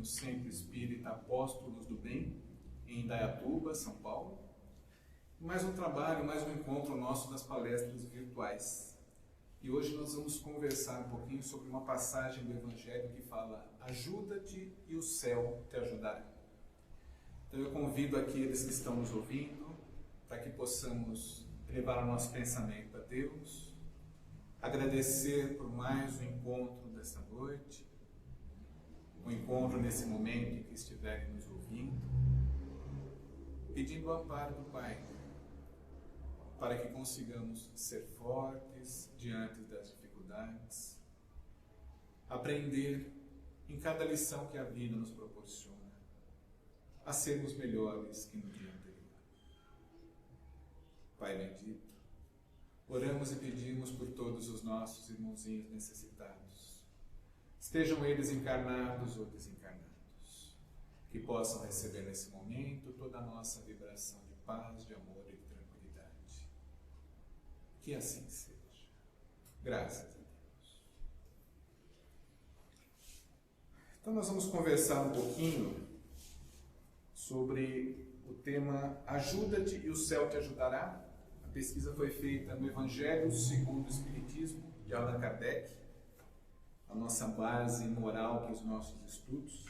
no Centro Espírita Apóstolos do Bem, em Indaiatuba, São Paulo. Mais um trabalho, mais um encontro nosso das palestras virtuais. E hoje nós vamos conversar um pouquinho sobre uma passagem do Evangelho que fala: ajuda-te e o céu te ajudará. Então eu convido aqueles que estão nos ouvindo para que possamos levar o nosso pensamento a Deus, agradecer por mais um encontro desta noite, um encontro nesse momento em que estiverem nos ouvindo, pedindo o amparo do Pai, para que consigamos ser fortes diante das dificuldades, aprender em cada lição que a vida nos proporciona, a sermos melhores que no dia anterior. Pai bendito, oramos e pedimos por todos os nossos irmãozinhos necessitados, estejam eles encarnados ou desencarnados, que possam receber nesse momento toda a nossa vibração de paz, de amor e de tranquilidade. Que assim seja. Graças a Deus. Então nós vamos conversar um pouquinho sobre o tema Ajuda-te e o céu te ajudará. A pesquisa foi feita no Evangelho segundo o Espiritismo, de Allan Kardec, a nossa base moral para os nossos estudos.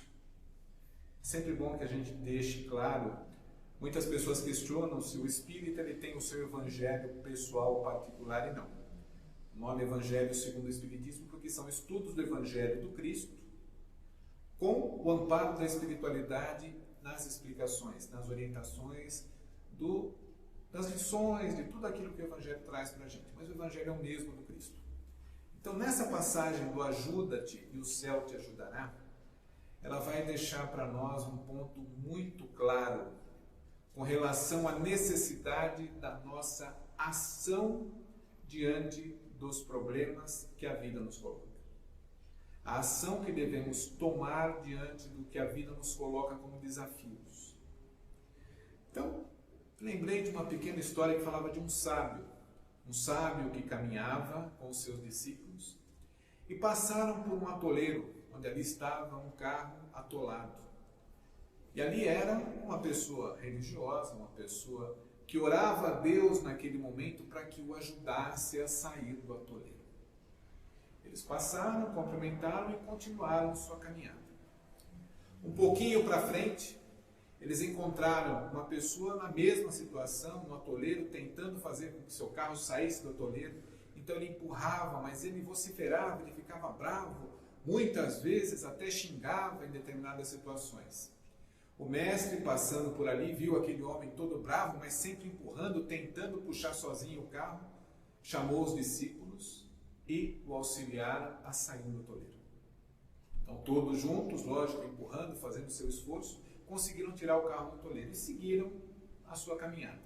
É sempre bom que a gente deixe claro, muitas pessoas questionam se o espírita ele tem o seu evangelho pessoal particular, e não. O nome Evangelho segundo o Espiritismo porque são estudos do Evangelho do Cristo com o amparo da espiritualidade nas explicações, nas orientações das lições, de tudo aquilo que o Evangelho traz para a gente. Mas o Evangelho é o mesmo do Cristo. Então, nessa passagem do ajuda-te e o céu te ajudará, ela vai deixar para nós um ponto muito claro com relação à necessidade da nossa ação diante dos problemas que a vida nos coloca. A ação que devemos tomar diante do que a vida nos coloca como desafios. Então, lembrei de uma pequena história que falava de um sábio que caminhava com os seus discípulos e passaram por um atoleiro, onde ali estava um carro atolado. E ali era uma pessoa religiosa, uma pessoa que orava a Deus naquele momento para que o ajudasse a sair do atoleiro. Eles passaram, cumprimentaram e continuaram sua caminhada. Um pouquinho para frente, eles encontraram uma pessoa na mesma situação, no atoleiro, tentando fazer com que seu carro saísse do atoleiro. Então ele empurrava, mas ele vociferava, ele ficava bravo, muitas vezes até xingava em determinadas situações. O mestre, passando por ali, viu aquele homem todo bravo, mas sempre empurrando, tentando puxar sozinho o carro, chamou os discípulos e o auxiliaram a sair do atoleiro. Então todos juntos, lógico, empurrando, fazendo seu esforço, conseguiram tirar o carro do atoleiro e seguiram a sua caminhada.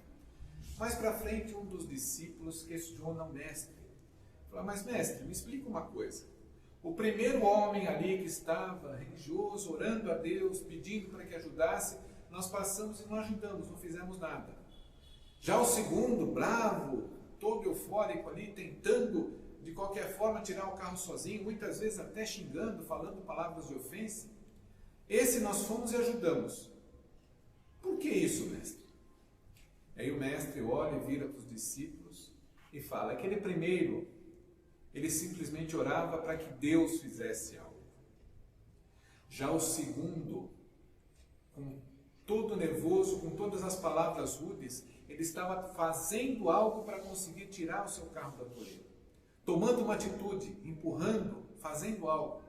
Mais para frente, um dos discípulos questiona o mestre. Fala: mas mestre, me explica uma coisa. O primeiro homem ali que estava religioso, orando a Deus, pedindo para que ajudasse, nós passamos e não ajudamos, não fizemos nada. Já o segundo, bravo, todo eufórico ali, tentando de qualquer forma tirar o carro sozinho, muitas vezes até xingando, falando palavras de ofensa, esse nós fomos e ajudamos. Por que isso, mestre? Aí o mestre olha e vira para os discípulos e fala: aquele primeiro, ele simplesmente orava para que Deus fizesse algo. Já o segundo, com todo nervoso, com todas as palavras rudes, ele estava fazendo algo para conseguir tirar o seu carro da atoleiro, tomando uma atitude, empurrando, fazendo algo.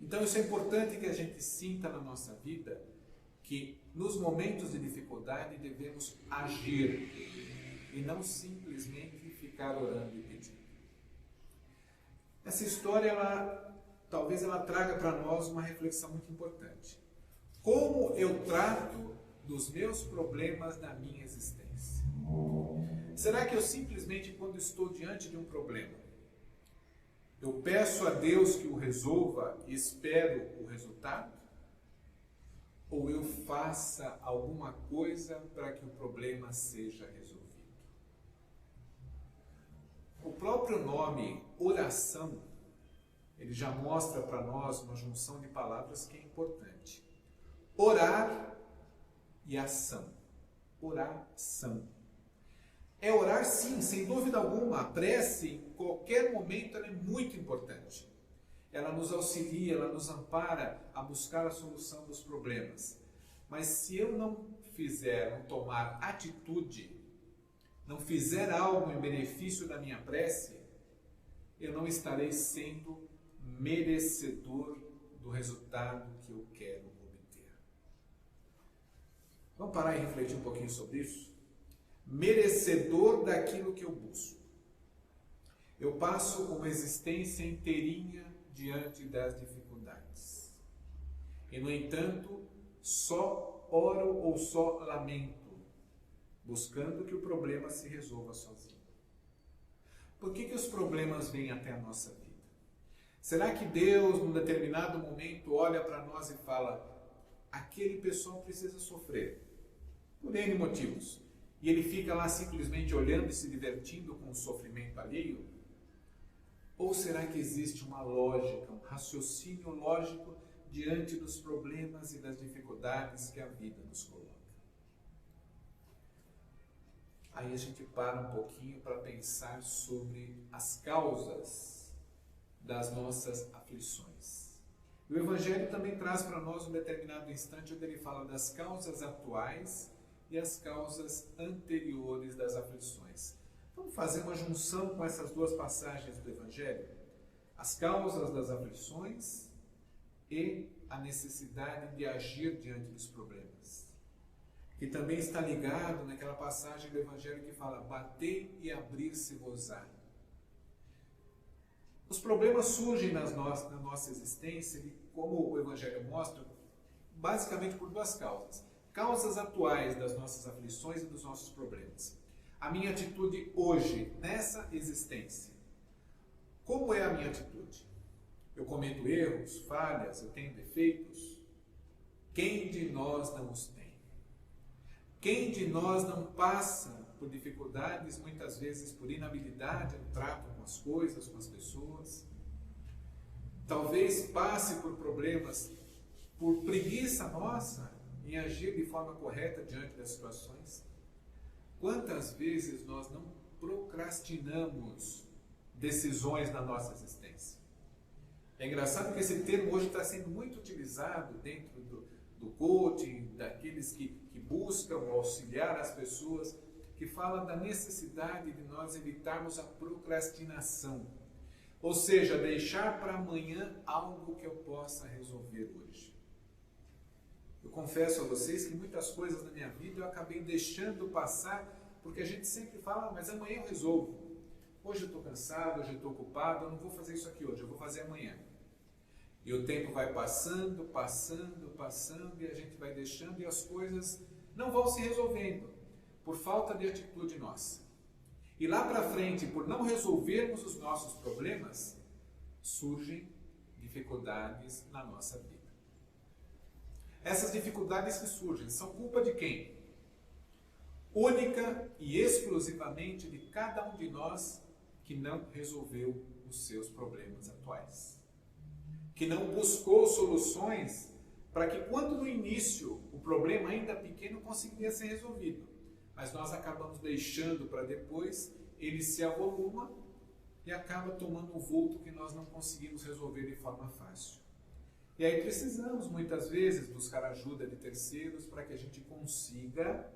Então isso é importante que a gente sinta na nossa vida, que nos momentos de dificuldade devemos agir e não simplesmente ficar orando e pedindo. Essa história, talvez ela traga para nós uma reflexão muito importante. Como eu trato dos meus problemas na minha existência? Será que eu simplesmente, quando estou diante de um problema, eu peço a Deus que o resolva e espero o resultado? Ou eu faça alguma coisa para que o problema seja resolvido? O próprio nome oração ele já mostra para nós uma junção de palavras que é importante. Orar e ação. Oração. É orar, sim, sem dúvida alguma. A prece, em qualquer momento, ela é muito importante. Ela nos auxilia, ela nos ampara a buscar a solução dos problemas. Mas se eu não tomar atitude, não fizer algo em benefício da minha prece, eu não estarei sendo merecedor do resultado que eu quero obter. Vamos parar e refletir um pouquinho sobre isso? Merecedor daquilo que eu busco. Eu passo uma existência inteirinha diante das dificuldades. E, no entanto, só oro ou só lamento, buscando que o problema se resolva sozinho. Por que os problemas vêm até a nossa vida? Será que Deus, num determinado momento, olha para nós e fala: aquele pessoal precisa sofrer, por N motivos, e ele fica lá simplesmente olhando e se divertindo com o sofrimento alheio? Ou será que existe uma lógica, um raciocínio lógico diante dos problemas e das dificuldades que a vida nos coloca? Aí a gente para um pouquinho para pensar sobre as causas das nossas aflições. O Evangelho também traz para nós um determinado instante onde ele fala das causas atuais e as causas anteriores das aflições. Vamos fazer uma junção com essas duas passagens do Evangelho? As causas das aflições e a necessidade de agir diante dos problemas. Que também está ligado naquela passagem do Evangelho que fala: batei e abrir-se-vos-á. Os problemas surgem na nossa existência, e como o Evangelho mostra, basicamente por duas causas. Causas atuais das nossas aflições e dos nossos problemas. A minha atitude hoje, nessa existência. Como é a minha atitude? Eu cometo erros, falhas, eu tenho defeitos? Quem de nós não os tem? Quem de nós não passa por dificuldades, muitas vezes por inabilidade no trato com as coisas, com as pessoas? Talvez passe por problemas, por preguiça nossa em agir de forma correta diante das situações? Quantas vezes nós não procrastinamos decisões na nossa existência? É engraçado que esse termo hoje está sendo muito utilizado dentro do coaching, daqueles que buscam auxiliar as pessoas, que fala da necessidade de nós evitarmos a procrastinação. Ou seja, deixar para amanhã algo que eu possa resolver hoje. Eu confesso a vocês que muitas coisas na minha vida eu acabei deixando passar, porque a gente sempre fala: mas amanhã eu resolvo. Hoje eu estou cansado, hoje eu estou ocupado, eu não vou fazer isso aqui hoje, eu vou fazer amanhã. E o tempo vai passando, e a gente vai deixando, e as coisas não vão se resolvendo, por falta de atitude nossa. E lá para frente, por não resolvermos os nossos problemas, surgem dificuldades na nossa vida. Essas dificuldades que surgem são culpa de quem? Única e exclusivamente de cada um de nós que não resolveu os seus problemas atuais. Que não buscou soluções para que, quando no início o problema ainda pequeno conseguiria ser resolvido, mas nós acabamos deixando para depois, ele se avoluma e acaba tomando um vulto que nós não conseguimos resolver de forma fácil. E aí precisamos, muitas vezes, buscar ajuda de terceiros para que a gente consiga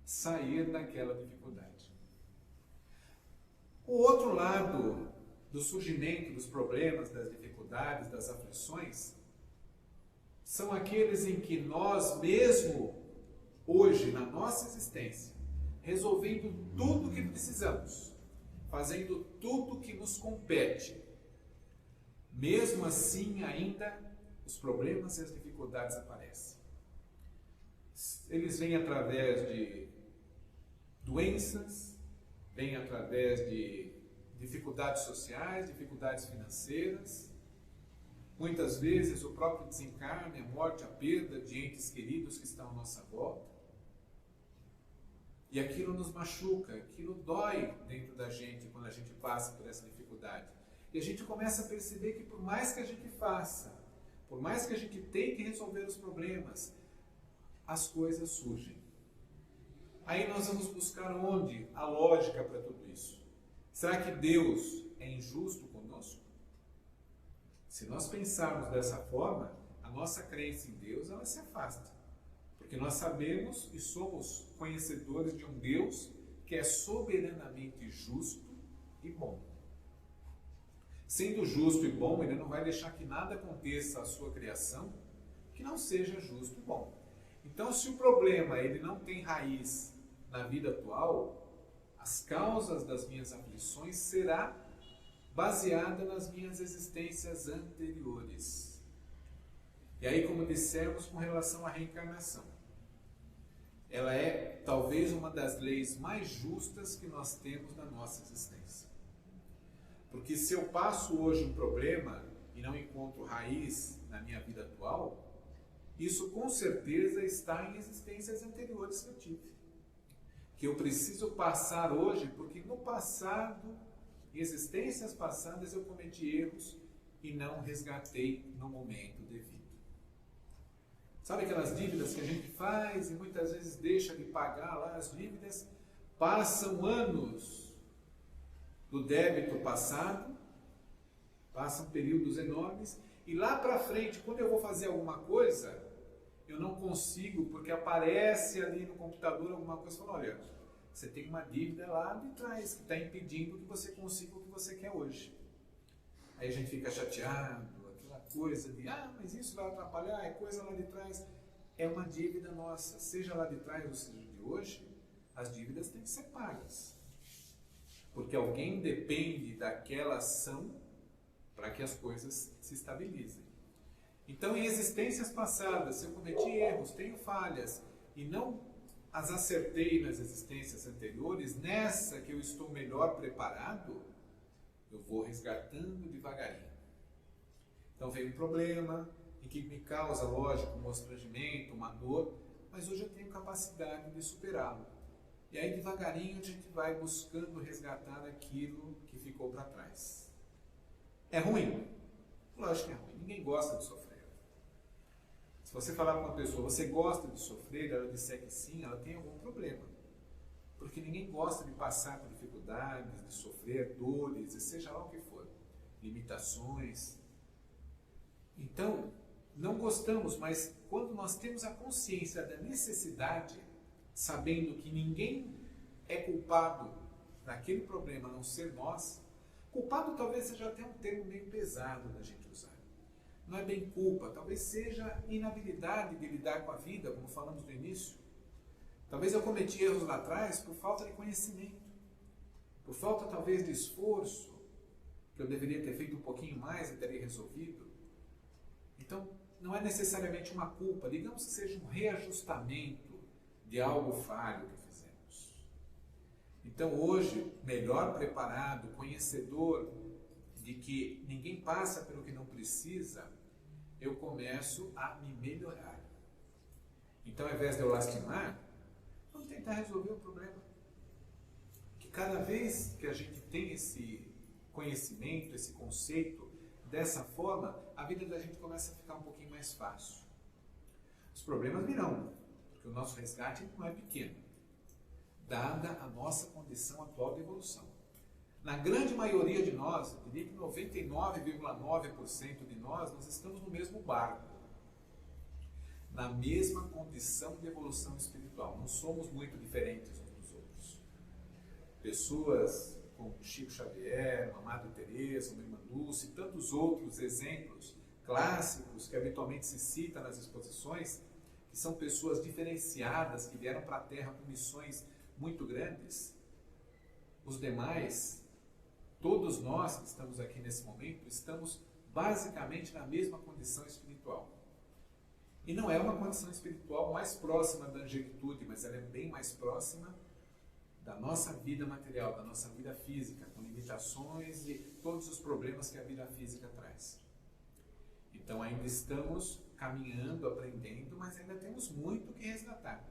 sair daquela dificuldade. O outro lado do surgimento dos problemas, das dificuldades, das aflições, são aqueles em que nós mesmo, hoje, na nossa existência, resolvendo tudo o que precisamos, fazendo tudo o que nos compete, mesmo assim ainda os problemas e as dificuldades aparecem. Eles vêm através de doenças, vêm através de dificuldades sociais, dificuldades financeiras, muitas vezes o próprio desencarne, a morte, a perda de entes queridos que estão à nossa volta. E aquilo nos machuca, aquilo dói dentro da gente quando a gente passa por essa dificuldade. E a gente começa a perceber que por mais que a gente faça, por mais que a gente tente resolver os problemas, as coisas surgem. Aí nós vamos buscar onde? A lógica para tudo isso. Será que Deus é injusto conosco? Se nós pensarmos dessa forma, a nossa crença em Deus, ela se afasta. Porque nós sabemos e somos conhecedores de um Deus que é soberanamente justo e bom. Sendo justo e bom, Ele não vai deixar que nada aconteça à sua criação que não seja justo e bom. Então, se o problema ele não tem raiz na vida atual, as causas das minhas aflições será baseada nas minhas existências anteriores. E aí, como dissemos, com relação à reencarnação, ela é talvez uma das leis mais justas que nós temos na nossa existência. Porque se eu passo hoje um problema e não encontro raiz na minha vida atual, isso com certeza está em existências anteriores que eu tive. Que eu preciso passar hoje, porque no passado, em existências passadas, eu cometi erros e não resgatei no momento devido. Sabe aquelas dívidas que a gente faz e muitas vezes deixa de pagar lá as dívidas? Passam anos do débito passado, passam períodos enormes, e lá para frente, quando eu vou fazer alguma coisa, eu não consigo, porque aparece ali no computador alguma coisa falando, olha, você tem uma dívida lá de trás que está impedindo que você consiga o que você quer hoje. Aí a gente fica chateado, aquela coisa de, mas isso vai atrapalhar, é coisa lá de trás. É uma dívida nossa, seja lá de trás ou seja de hoje, as dívidas têm que ser pagas. Porque alguém depende daquela ação para que as coisas se estabilizem. Então, em existências passadas, se eu cometi erros, tenho falhas e não as acertei nas existências anteriores, nessa que eu estou melhor preparado, eu vou resgatando devagarinho. Então vem um problema em que me causa, lógico, um constrangimento, uma dor, mas hoje eu tenho capacidade de superá-lo. E aí devagarinho a gente vai buscando resgatar aquilo que ficou para trás. É ruim? Lógico que é ruim. Ninguém gosta de sofrer. Se você falar com uma pessoa, você gosta de sofrer, ela disser que sim, ela tem algum problema. Porque ninguém gosta de passar por dificuldades, de sofrer dores, e seja lá o que for, limitações. Então, não gostamos, mas quando nós temos a consciência da necessidade, sabendo que ninguém é culpado daquele problema a não ser nós, culpado talvez seja até um termo meio pesado da gente usar. Não é bem culpa, talvez seja inabilidade de lidar com a vida, como falamos no início. Talvez eu cometi erros lá atrás por falta de conhecimento, por falta talvez de esforço, que eu deveria ter feito um pouquinho mais e teria resolvido. Então, não é necessariamente uma culpa, digamos que seja um reajustamento de algo falho que fizemos. Então, hoje, melhor preparado, conhecedor de que ninguém passa pelo que não precisa, eu começo a me melhorar. Então, ao invés de eu lastimar, vamos tentar resolver o problema. Que cada vez que a gente tem esse conhecimento, esse conceito, dessa forma, a vida da gente começa a ficar um pouquinho mais fácil. Os problemas virão, porque o nosso resgate não é pequeno, dada a nossa condição atual de evolução. Na grande maioria de nós, eu diria que 99,9% de nós estamos no mesmo barco, na mesma condição de evolução espiritual. Não somos muito diferentes uns dos outros. Pessoas como Chico Xavier, Madre Teresa, Irmã Dulce e tantos outros exemplos clássicos que habitualmente se cita nas exposições, que são pessoas diferenciadas, que vieram para a Terra com missões muito grandes. Os demais, todos nós que estamos aqui nesse momento, estamos basicamente na mesma condição espiritual. E não é uma condição espiritual mais próxima da angelitude, mas ela é bem mais próxima da nossa vida material, da nossa vida física, com limitações e todos os problemas que a vida física traz. Então ainda estamos caminhando, aprendendo, mas ainda temos muito que resgatar.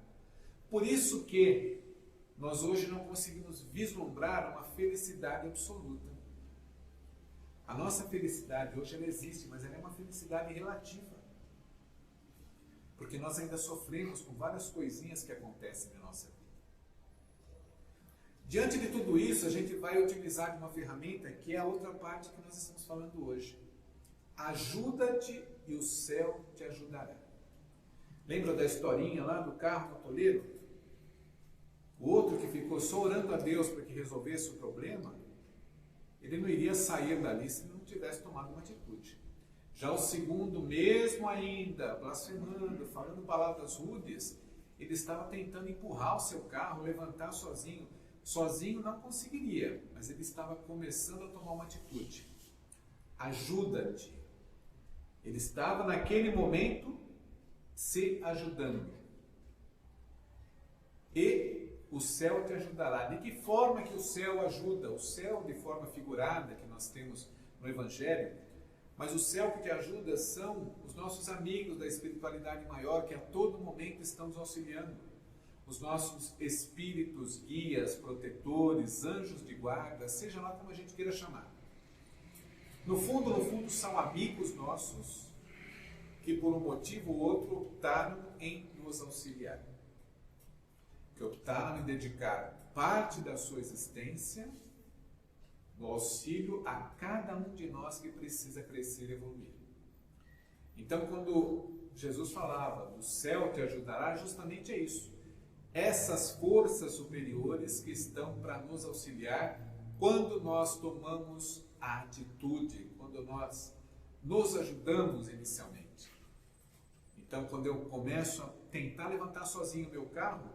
Por isso que nós hoje não conseguimos vislumbrar uma felicidade absoluta. A nossa felicidade hoje ela existe, mas ela é uma felicidade relativa. Porque nós ainda sofremos com várias coisinhas que acontecem na nossa vida. Diante de tudo isso, a gente vai utilizar uma ferramenta que é a outra parte que nós estamos falando hoje. Ajuda-te e o céu te ajudará. Lembra da historinha lá do carro no toleiro? O outro que ficou só orando a Deus para que resolvesse o problema, ele não iria sair dali se não tivesse tomado uma atitude. Já o segundo, mesmo ainda blasfemando, falando palavras rudes, ele estava tentando empurrar o seu carro, levantar sozinho. Sozinho não conseguiria, mas ele estava começando a tomar uma atitude. Ajuda-te. Ele estava naquele momento se ajudando. E o céu te ajudará. De que forma que o céu ajuda? O céu de forma figurada que nós temos no Evangelho, mas o céu que te ajuda são os nossos amigos da espiritualidade maior que a todo momento estão nos auxiliando. Os nossos espíritos, guias, protetores, anjos de guarda, seja lá como a gente queira chamar. No fundo, são amigos nossos que por um motivo ou outro optaram em nos auxiliar. Que optaram em dedicar parte da sua existência no auxílio a cada um de nós que precisa crescer e evoluir. Então, quando Jesus falava, o céu te ajudará, justamente é isso. Essas forças superiores que estão para nos auxiliar quando nós tomamos a atitude, quando nós nos ajudamos inicialmente. Então, quando eu começo a tentar levantar sozinho o meu carro,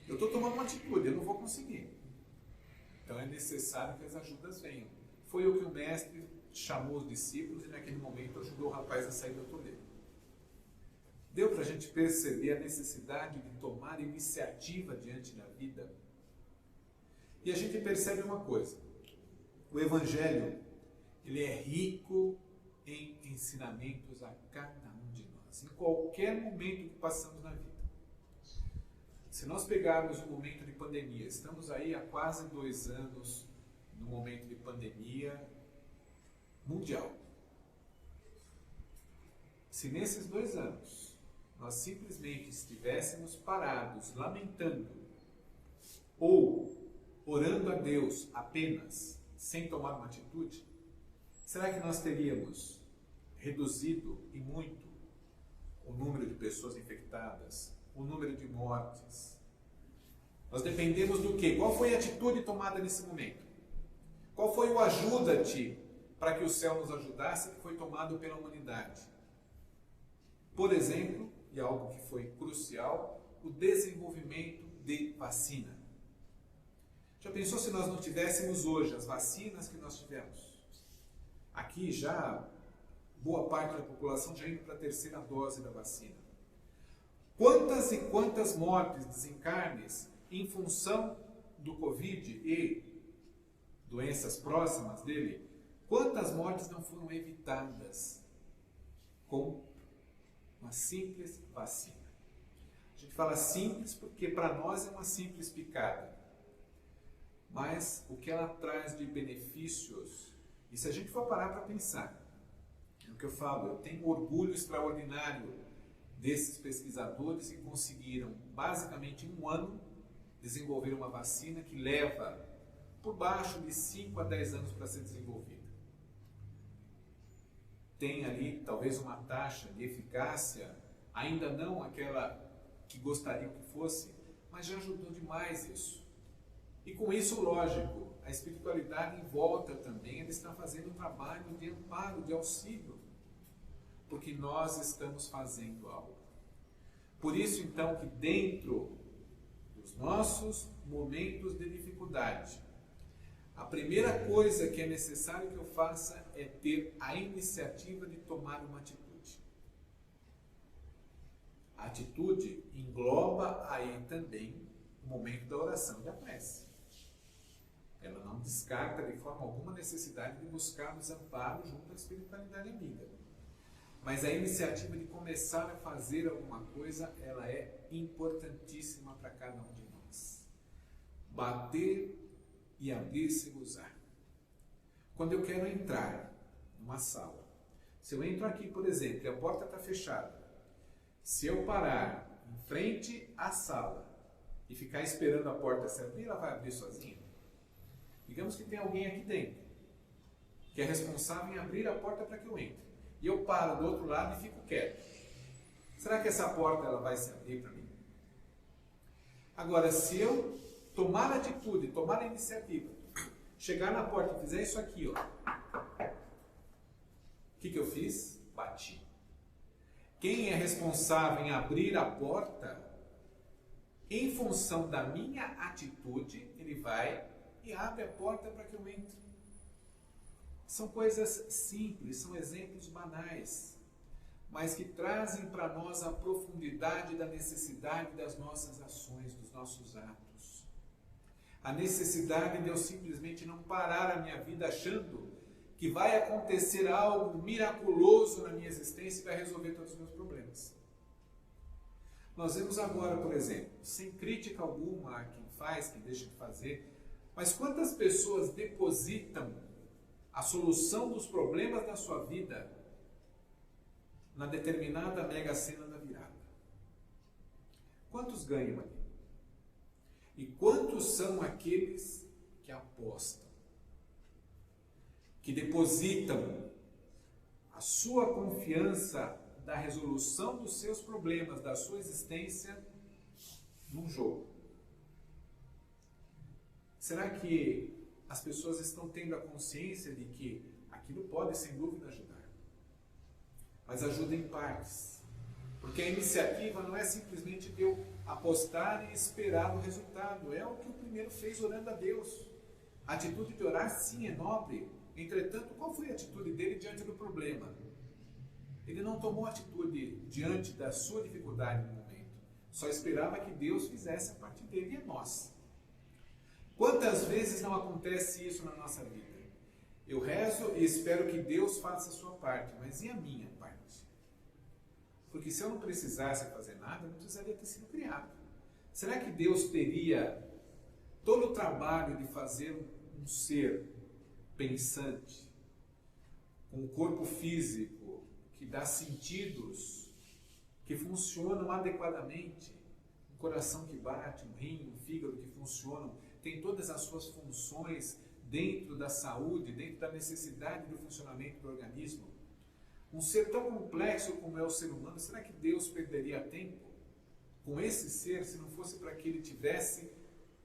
eu estou tomando uma atitude, eu não vou conseguir. Então é necessário que as ajudas venham. Foi o que o mestre chamou os discípulos e naquele momento ajudou o rapaz a sair do toleiro. Deu para a gente perceber a necessidade de tomar iniciativa diante da vida? E a gente percebe uma coisa. O Evangelho, ele é rico em ensinamentos a cada um de nós, em qualquer momento que passamos na vida. Se nós pegarmos o momento de pandemia, estamos aí há quase 2 anos no momento de pandemia mundial. Se nesses 2 anos nós simplesmente estivéssemos parados, lamentando, ou orando a Deus apenas, sem tomar uma atitude, será que nós teríamos reduzido e muito o número de pessoas infectadas, o número de mortes? Nós dependemos do quê? Qual foi a atitude tomada nesse momento? Qual foi o ajuda-te para que o céu nos ajudasse que foi tomado pela humanidade? Por exemplo, e algo que foi crucial, o desenvolvimento de vacina. Já pensou se nós não tivéssemos hoje as vacinas que nós tivemos? Aqui já, boa parte da população já indo para a 3ª dose da vacina. Quantas e quantas mortes, desencarnes, em função do Covid e doenças próximas dele, quantas mortes não foram evitadas com uma simples vacina? A gente fala simples porque para nós é uma simples picada. Mas o que ela traz de benefícios, e se a gente for parar para pensar, é o que eu falo, eu tenho orgulho extraordinário desses pesquisadores que conseguiram, basicamente em 1 ano, desenvolver uma vacina que leva por baixo de 5 a 10 anos para ser desenvolvida. Tem ali talvez uma taxa de eficácia, ainda não aquela que gostariam que fosse, mas já ajudou demais isso. E com isso, lógico, a espiritualidade em volta também, ela está fazendo um trabalho de amparo, de auxílio, porque nós estamos fazendo algo. Por isso, então, que dentro dos nossos momentos de dificuldade, a primeira coisa que é necessário que eu faça é ter a iniciativa de tomar uma atitude. A atitude engloba aí também o momento da oração e da prece. Ela não descarta de forma alguma a necessidade de buscarmos amparo junto à espiritualidade amiga. Mas a iniciativa de começar a fazer alguma coisa, ela é importantíssima para cada um de nós. Bater e abrir-se gozar. Quando eu quero entrar numa sala. Se eu entro aqui, por exemplo, e a porta está fechada, se eu parar em frente à sala e ficar esperando a porta se abrir, ela vai abrir sozinha? Digamos que tem alguém aqui dentro que é responsável em abrir a porta para que eu entre. E eu paro do outro lado e fico quieto. Será que essa porta ela vai se abrir para mim? Agora, se eu tomar a atitude, tomar a iniciativa, chegar na porta e fizer isso aqui, ó, o que eu fiz? Bati. Quem é responsável em abrir a porta, em função da minha atitude, ele vai e abre a porta para que eu entre. São coisas simples, são exemplos banais, mas que trazem para nós a profundidade da necessidade das nossas ações, dos nossos atos. A necessidade de eu simplesmente não parar a minha vida achando que vai acontecer algo miraculoso na minha existência e vai resolver todos os meus problemas. Nós vemos agora, por exemplo, sem crítica alguma a quem faz, quem deixa de fazer, mas quantas pessoas depositam a solução dos problemas da sua vida na determinada Mega Sena da virada? Quantos ganham ali? E quantos são aqueles que apostam, que depositam a sua confiança da resolução dos seus problemas, da sua existência, num jogo? Será que as pessoas estão tendo a consciência de que aquilo pode, sem dúvida, ajudar? Mas ajuda em partes. Porque a iniciativa não é simplesmente de eu apostar e esperar o resultado. É o que o primeiro fez orando a Deus. A atitude de orar, sim, é nobre. Entretanto, qual foi a atitude dele diante do problema? Ele não tomou atitude diante da sua dificuldade no momento. Só esperava que Deus fizesse a parte dele e a nossa. Quantas vezes não acontece isso na nossa vida? Eu rezo e espero que Deus faça a sua parte, mas e a minha parte? Porque se eu não precisasse fazer nada, eu não precisaria ter sido criado. Será que Deus teria todo o trabalho de fazer um ser pensante, com um corpo físico, que dá sentidos, que funcionam adequadamente, um coração que bate, um rim, um fígado que funcionam, tem todas as suas funções dentro da saúde, dentro da necessidade do funcionamento do organismo? Um ser tão complexo como é o ser humano, será que Deus perderia tempo com esse ser se não fosse para que ele tivesse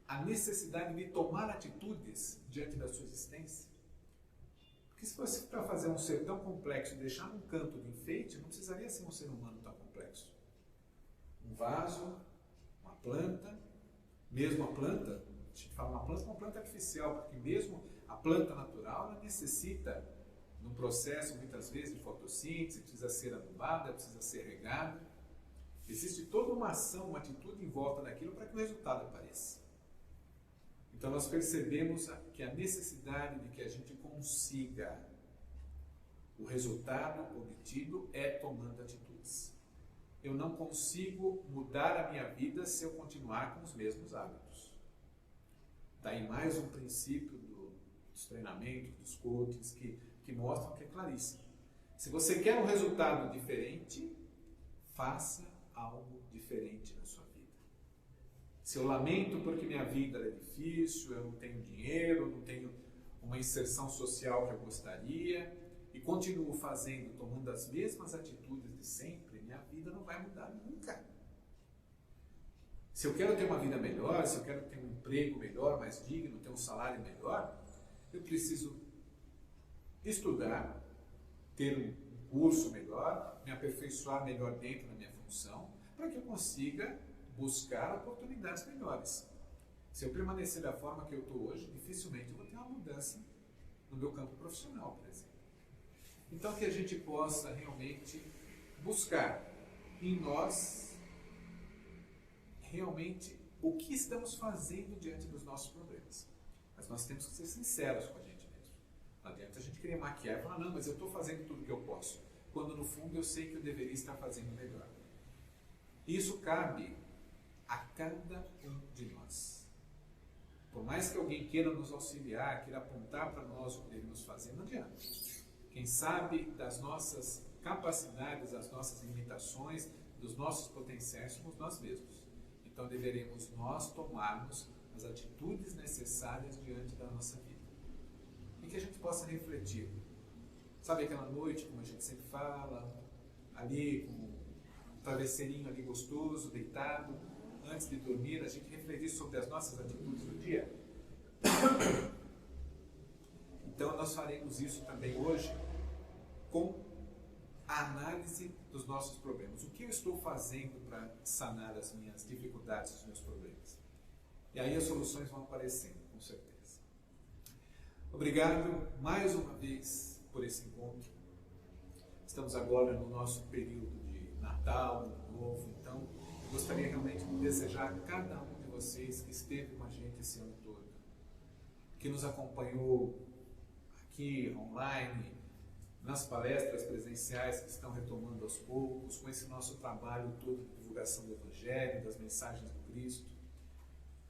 a necessidade de tomar atitudes diante da sua existência? Porque se fosse para fazer um ser tão complexo e deixar num canto de enfeite, não precisaria ser um ser humano tão complexo. Um vaso, uma planta, mesmo a planta, a gente fala uma planta artificial, porque mesmo a planta natural, ela necessita, num processo muitas vezes de fotossíntese, precisa ser adubada, precisa ser regada. Existe toda uma ação, uma atitude em volta daquilo para que o resultado apareça. Então nós percebemos que a necessidade de que a gente consiga o resultado obtido é tomando atitudes. Eu não consigo mudar a minha vida se eu continuar com os mesmos hábitos. Daí mais um princípio dos treinamentos, dos coaches, que mostram que é claríssimo. Se você quer um resultado diferente, faça algo diferente na sua vida. Se eu lamento porque minha vida é difícil, eu não tenho dinheiro, não tenho uma inserção social que eu gostaria, e continuo fazendo, tomando as mesmas atitudes de sempre, minha vida não vai mudar nunca. Se eu quero ter uma vida melhor, se eu quero ter um emprego melhor, mais digno, ter um salário melhor, eu preciso estudar, ter um curso melhor, me aperfeiçoar melhor dentro da minha função, para que eu consiga buscar oportunidades melhores. Se eu permanecer da forma que eu estou hoje, dificilmente eu vou ter uma mudança no meu campo profissional, por exemplo. Então, que a gente possa realmente buscar em nós realmente o que estamos fazendo diante dos nossos problemas. Mas nós temos que ser sinceros com a gente mesmo. Não adianta a gente querer maquiar e falar, não, mas eu estou fazendo tudo o que eu posso, quando no fundo eu sei que eu deveria estar fazendo melhor. Isso cabe a cada um de nós. Por mais que alguém queira nos auxiliar, queira apontar para nós o que devemos fazer, não adianta. Quem sabe das nossas capacidades, das nossas limitações, dos nossos potenciais somos nós mesmos. Então deveremos nós tomarmos as atitudes necessárias diante da nossa vida. E que a gente possa refletir. Sabe aquela noite, como a gente sempre fala, ali com um travesseirinho ali gostoso, deitado, antes de dormir, a gente refletir sobre as nossas atitudes do dia? Então nós faremos isso também hoje com a análise dos nossos problemas. O que eu estou fazendo para sanar as minhas dificuldades, os meus problemas? E aí as soluções vão aparecendo, com certeza. Obrigado mais uma vez por esse encontro. Estamos agora no nosso período de Natal, Ano Novo, então eu gostaria realmente de desejar a cada um de vocês que esteve com a gente esse ano todo, que nos acompanhou aqui online, nas palestras presenciais que estão retomando aos poucos, com esse nosso trabalho todo de divulgação do Evangelho, das mensagens do Cristo.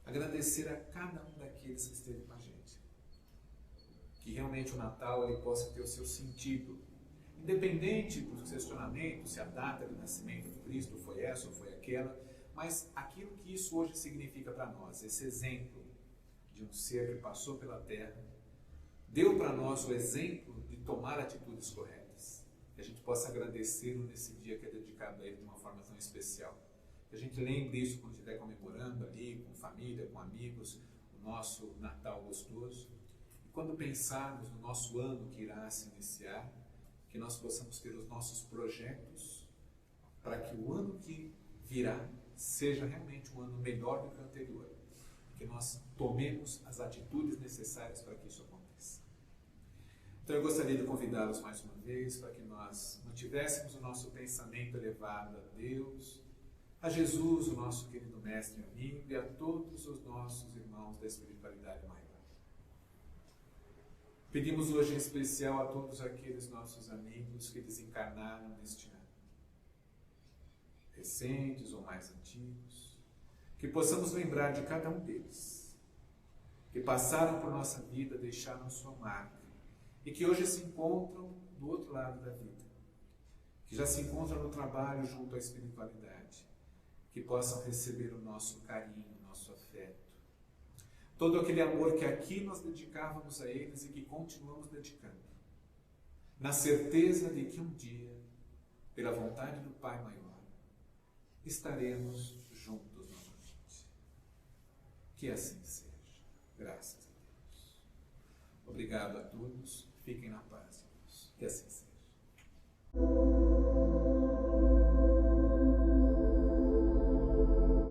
Agradecer a cada um daqueles que esteve com a gente. Que realmente o Natal ele possa ter o seu sentido, independente dos questionamentos, se a data de nascimento do Cristo foi essa ou foi aquela, mas aquilo que isso hoje significa para nós, esse exemplo de um ser que passou pela Terra, deu para nós o exemplo de tomar atitudes corretas. Que a gente possa agradecê-lo nesse dia que é dedicado a ele de uma forma tão especial. Que a gente lembre isso quando estiver comemorando ali, com família, com amigos, o nosso Natal gostoso. E quando pensarmos no nosso ano que irá se iniciar, que nós possamos ter os nossos projetos para que o ano que virá seja realmente um ano melhor do que o anterior. Que nós tomemos as atitudes necessárias para que isso aconteça. Então eu gostaria de convidá-los mais uma vez para que nós mantivéssemos o nosso pensamento elevado a Deus, a Jesus, o nosso querido mestre e amigo, e a todos os nossos irmãos da espiritualidade maior. Pedimos hoje em especial a todos aqueles nossos amigos que desencarnaram neste ano, recentes ou mais antigos, que possamos lembrar de cada um deles, que passaram por nossa vida, deixaram sua marca, e que hoje se encontram do outro lado da vida, que já se encontram no trabalho junto à espiritualidade, que possam receber o nosso carinho, o nosso afeto, todo aquele amor que aqui nós dedicávamos a eles e que continuamos dedicando, na certeza de que um dia, pela vontade do Pai Maior, estaremos juntos novamente. Que assim seja. Graças a Deus. Obrigado a todos. Fiquem na paz, irmãos. Que assim seja.